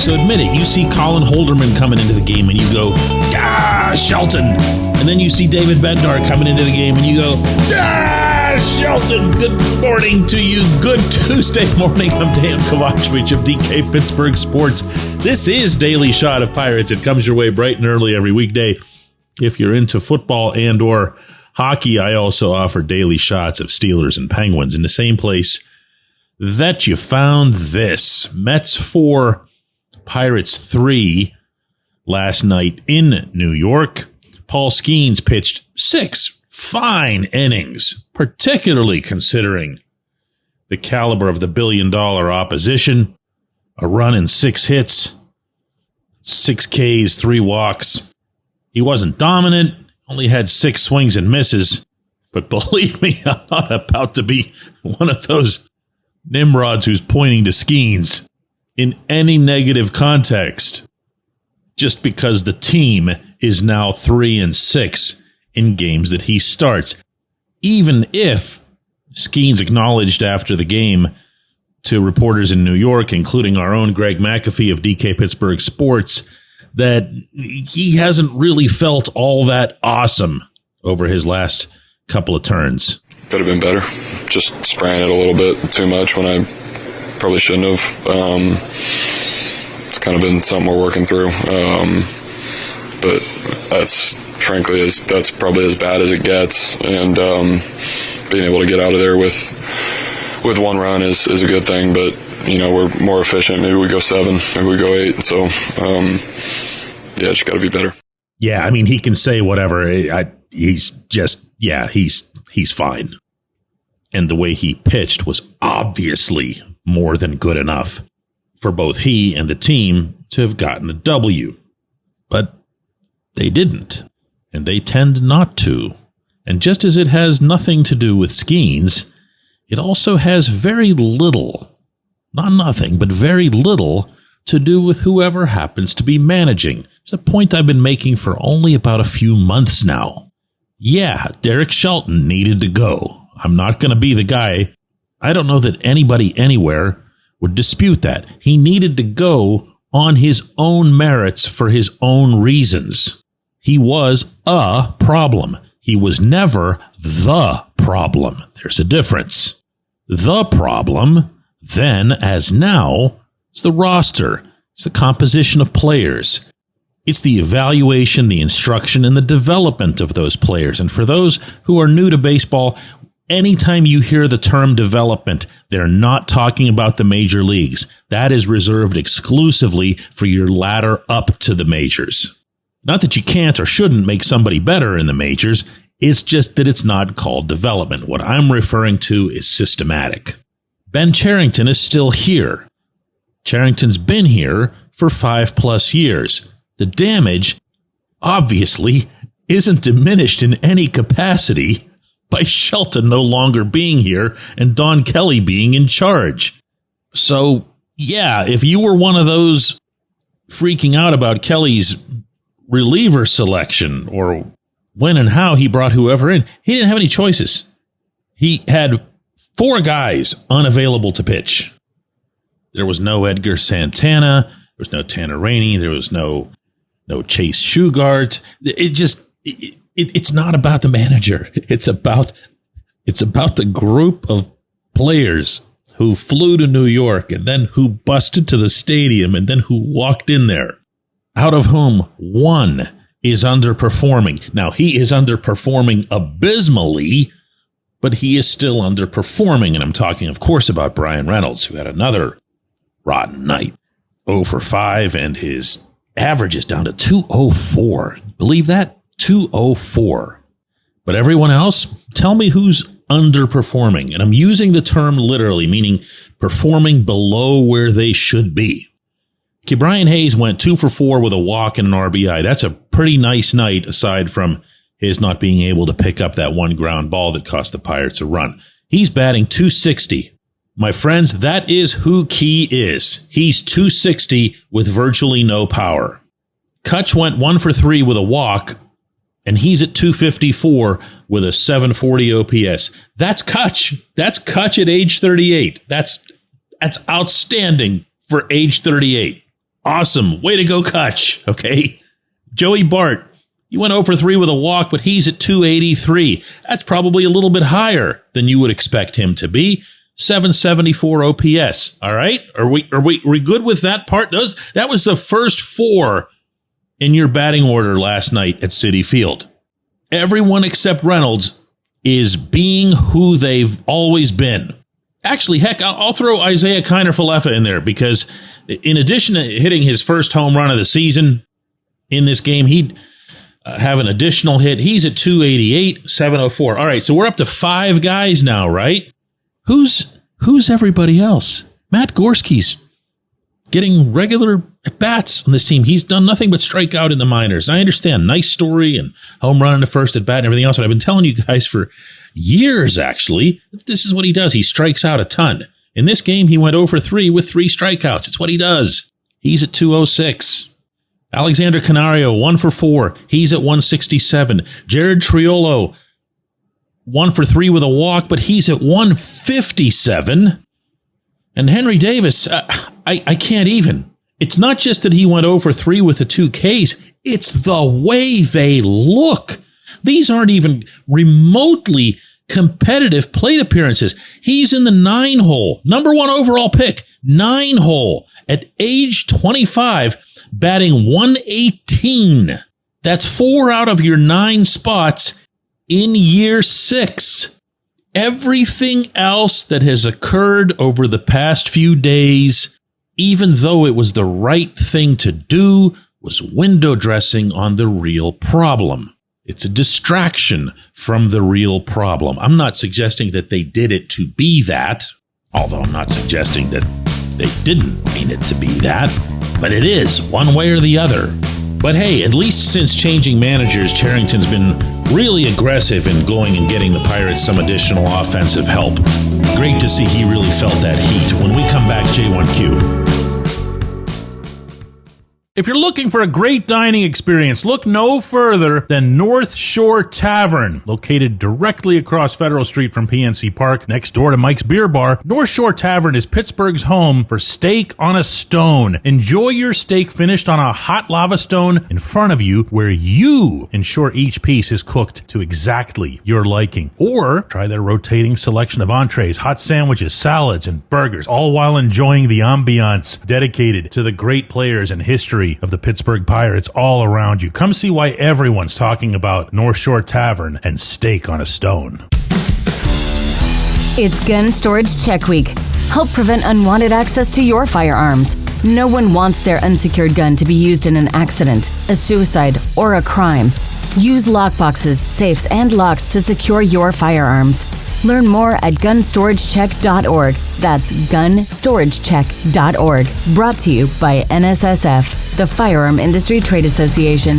So admit it, you see Colin Holderman coming into the game and you go, Shelton. And then you see David Bednar coming into the game and you go, Shelton. Good morning to you. Good Tuesday morning. I'm Dejan Kovacevic of DK Pittsburgh Sports. This is Daily Shot of Pirates. It comes your way bright and early every weekday. If you're into football and or hockey, I also offer daily shots of Steelers and Penguins in the same place that you found this. Mets 4, Pirates 3 last night in New York. Paul Skeens pitched 6 fine innings, particularly considering the caliber of the billion-dollar opposition. A run and 6 hits, 6 Ks, 3 walks. He wasn't dominant, only had 6 swings and misses. But believe me, I'm not about to be one of those Nimrods who's pointing to Skeens in any negative context just because the team is now 3-6 in games that he starts. Even if Skeens acknowledged after the game to reporters in New York, including our own Greg McAfee of DK Pittsburgh Sports, that he hasn't really felt all that awesome over his last couple of turns. Could have been better. Just spraying it a little bit too much when I probably shouldn't have. It's kind of been something we're working through. But that's probably as bad as it gets. And being able to get out of there with 1 run is a good thing. But, we're more efficient. Maybe we go 7, maybe we go 8. So, it's got to be better. Yeah, I mean, he can say whatever. He's fine. And the way he pitched was obviously more than good enough for both he and the team to have gotten a W. But they didn't, and they tend not to. And just as it has nothing to do with Skeens, it also has very little, not nothing, but very little to do with whoever happens to be managing. It's a point I've been making for only about a few months now. Yeah, Derek Shelton needed to go. I'm not going to be the guy. I don't know that anybody anywhere would dispute that. He needed to go on his own merits for his own reasons. He was a problem. He was never the problem. There's a difference. The problem, then as now, is the roster. It's the composition of players. It's the evaluation, the instruction, and the development of those players. And for those who are new to baseball, anytime you hear the term development, they're not talking about the major leagues. That is reserved exclusively for your ladder up to the majors. Not that you can't or shouldn't make somebody better in the majors. It's just that it's not called development. What I'm referring to is systematic. Ben Cherington is still here. Cherington's been here for 5+ years. The damage, obviously, isn't diminished in any capacity by Shelton no longer being here and Don Kelly being in charge. So, yeah, if you were one of those freaking out about Kelly's reliever selection or when and how he brought whoever in, he didn't have any choices. He had 4 guys unavailable to pitch. There was no Edgar Santana. There was no Tanner Rainey. There was no Chase Shugart. It's not about the manager. It's about the group of players who flew to New York and then who busted to the stadium and then who walked in there, out of whom 1 is underperforming. Now, he is underperforming abysmally, but he is still underperforming. And I'm talking, of course, about Brian Reynolds, who had another rotten night. 0 for 5, and his average is down to 204. Believe that? 204. But everyone else, tell me who's underperforming. And I'm using the term literally, meaning performing below where they should be. Okay, Brian Hayes went 2 for 4 with a walk and an RBI. That's a pretty nice night, aside from his not being able to pick up that 1 ground ball that cost the Pirates a run. He's batting .260. My friends, that is who Key is. He's .260 with virtually no power. Kutch went 1 for 3 with a walk, and he's at .254 with a .740 OPS. That's Kutch. That's Kutch at age 38. That's outstanding for age 38. Awesome. Way to go, Kutch. Okay. Joey Bart, you went 0 for 3 with a walk, but he's at 283. That's probably a little bit higher than you would expect him to be. 774 OPS. All right. Are we good with that part? That was the first 4 in your batting order last night at Citi Field. Everyone except Reynolds is being who they've always been. Actually, heck, I'll throw Isaiah Kiner-Falefa in there because in addition to hitting his first home run of the season in this game, he'd have an additional hit. He's at 288, 704. All right, so we're up to 5 guys now, right? Who's everybody else? Matt Gorski's getting regular at-bats on this team. He's done nothing but strike out in the minors. I understand, nice story and home run in the first at-bat and everything else, but I've been telling you guys for years, actually, this is what he does. He strikes out a ton. In this game, he went 0 for 3 with 3 strikeouts. It's what he does. He's at 206. Alexander Canario, 1 for 4. He's at 167. Jared Triolo, 1 for 3 with a walk, but he's at 157. And Henry Davis, I can't even. It's not just that he went 0 for 3 with the 2 Ks. It's the way they look. These aren't even remotely competitive plate appearances. He's in the 9 hole, number 1 overall pick, 9 hole at age 25, batting 118. That's 4 out of your 9 spots in year 6. Everything else that has occurred over the past few days, even though it was the right thing to do, was window dressing on the real problem. It's a distraction from the real problem. I'm not suggesting that they did it to be that, although I'm not suggesting that they didn't mean it to be that, but it is one way or the other. But hey, at least since changing managers, Charrington's been really aggressive in going and getting the Pirates some additional offensive help. Great to see he really felt that heat. When we come back, J1Q. If you're looking for a great dining experience, look no further than North Shore Tavern. Located directly across Federal Street from PNC Park, next door to Mike's Beer Bar, North Shore Tavern is Pittsburgh's home for steak on a stone. Enjoy your steak finished on a hot lava stone in front of you, where you ensure each piece is cooked to exactly your liking. Or try their rotating selection of entrees, hot sandwiches, salads, and burgers, all while enjoying the ambiance dedicated to the great players and history of the Pittsburgh Pirates all around you. Come see why everyone's talking about North Shore Tavern and steak on a stone. It's Gun Storage Check Week. Help prevent unwanted access to your firearms. No one wants their unsecured gun to be used in an accident, a suicide, or a crime. Use lockboxes, safes, and locks to secure your firearms. Learn more at gunstorage.check.org. That's gunstorage.check.org. Brought to you by NSSF, the Firearm Industry Trade Association.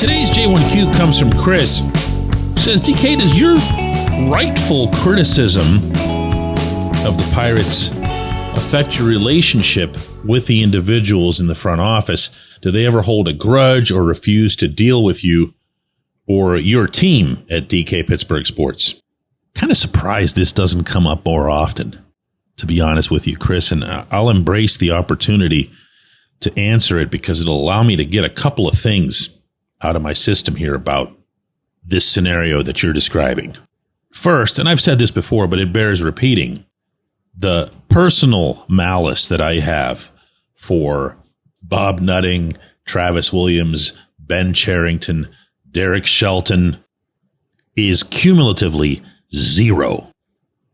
Today's J1Q comes from Chris, who says, DK, does your rightful criticism of the Pirates affect your relationship with the individuals in the front office? Do they ever hold a grudge or refuse to deal with you or your team at DK Pittsburgh Sports? Kind of surprised this doesn't come up more often, to be honest with you, Chris, and I'll embrace the opportunity to answer it because it'll allow me to get a couple of things out of my system here about this scenario that you're describing. First, and I've said this before, but it bears repeating, the personal malice that I have for Bob Nutting, Travis Williams, Ben Charrington, Derek Shelton is cumulatively 0.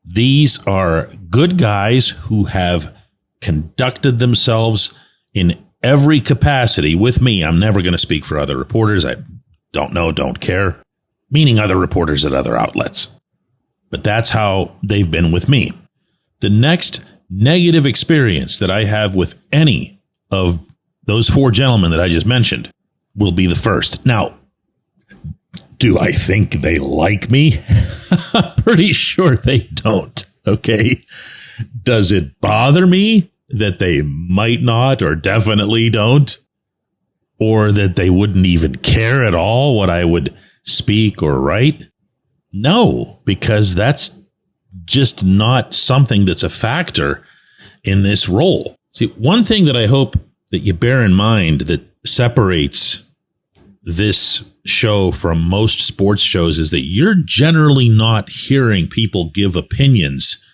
These are good guys who have conducted themselves in every capacity with me. I'm never going to speak for other reporters. I don't know, don't care, meaning other reporters at other outlets. But that's how they've been with me. The next negative experience that I have with any of those 4 gentlemen that I just mentioned will be the first. Now, do I think they like me? I'm pretty sure they don't, okay? Does it bother me that they might not or definitely don't? or that they wouldn't even care at all what I would speak or write? No, because that's just not something that's a factor in this role. See, one thing that I hope that you bear in mind that separates this show from most sports shows is that you're generally not hearing people give opinions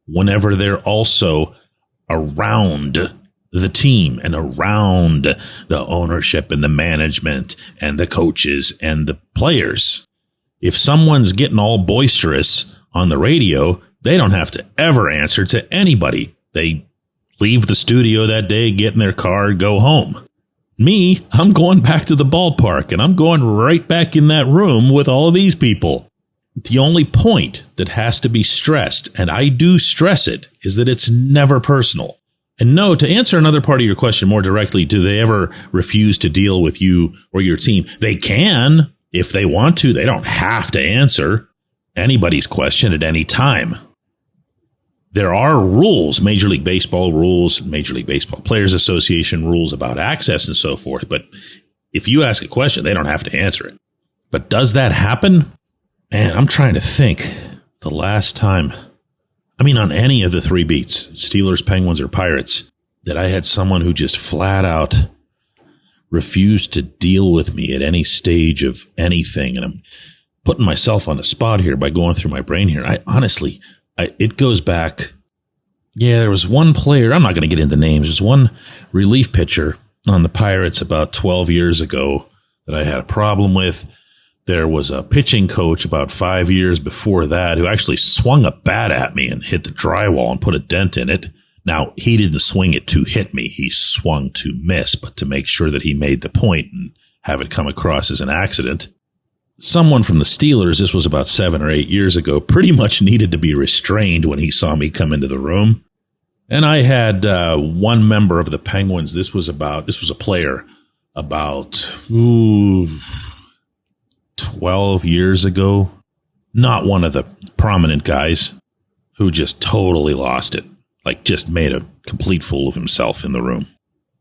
whenever they're also around the team and around the ownership and the management and the coaches and the players. If someone's getting all boisterous on the radio, they don't have to ever answer to anybody. They leave the studio that day, get in their car, go home. Me, I'm going back to the ballpark, and I'm going right back in that room with all of these people. The only point that has to be stressed, and I do stress it, is that it's never personal. And no, to answer another part of your question more directly, do they ever refuse to deal with you or your team? They can, if they want to. They don't have to answer anybody's question at any time. There are rules, Major League Baseball rules, Major League Baseball Players Association rules about access and so forth. But if you ask a question, they don't have to answer it. But does that happen? Man, I'm trying to think the last time, on any of the three beats, Steelers, Penguins, or Pirates, that I had someone who just flat out refused to deal with me at any stage of anything. And I'm putting myself on the spot here by going through my brain here. It goes back. Yeah, there was one player. I'm not going to get into names. There's one relief pitcher on the Pirates about 12 years ago that I had a problem with. There was a pitching coach about 5 years before that who actually swung a bat at me and hit the drywall and put a dent in it. Now, he didn't swing it to hit me. He swung to miss, but to make sure that he made the point and have it come across as an accident. Someone from the Steelers, this was about 7 or 8 years ago, pretty much needed to be restrained when he saw me come into the room. And I had one member of the Penguins. This was a player about 12 years ago. Not one of the prominent guys, who just totally lost it. Like just made a complete fool of himself in the room.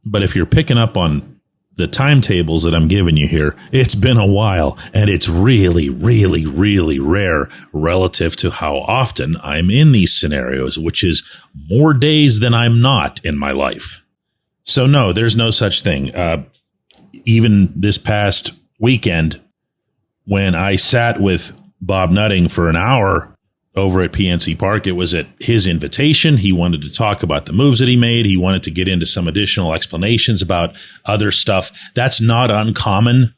But if you're picking up on the timetables that I'm giving you here, it's been a while, and it's really, really, really rare relative to how often I'm in these scenarios, which is more days than I'm not in my life. So no, there's no such thing. Even this past weekend, when I sat with Bob Nutting for an hour over at PNC Park, it was at his invitation. He wanted to talk about the moves that he made. He wanted to get into some additional explanations about other stuff. That's not uncommon.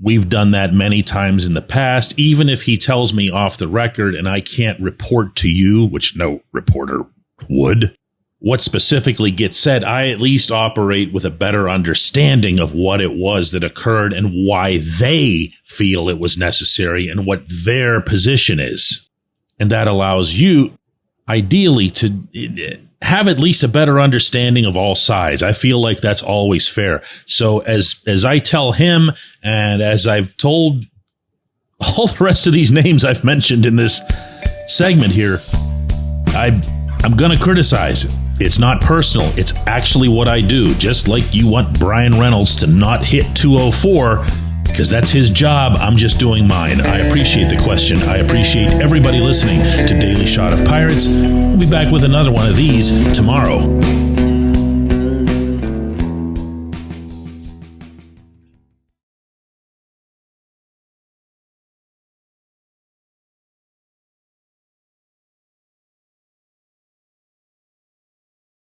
We've done that many times in the past. Even if he tells me off the record and I can't report to you, which no reporter would, what specifically gets said, I at least operate with a better understanding of what it was that occurred and why they feel it was necessary and what their position is. And that allows you, ideally, to have at least a better understanding of all sides. I feel like that's always fair. So as I tell him, and as I've told all the rest of these names I've mentioned in this segment here, I'm going to criticize it. It's not personal. It's actually what I do. Just like you want Brian Reynolds to not hit 204, because that's his job. I'm just doing mine. I appreciate the question. I appreciate everybody listening to Daily Shot of Pirates. We'll be back with another one of these tomorrow.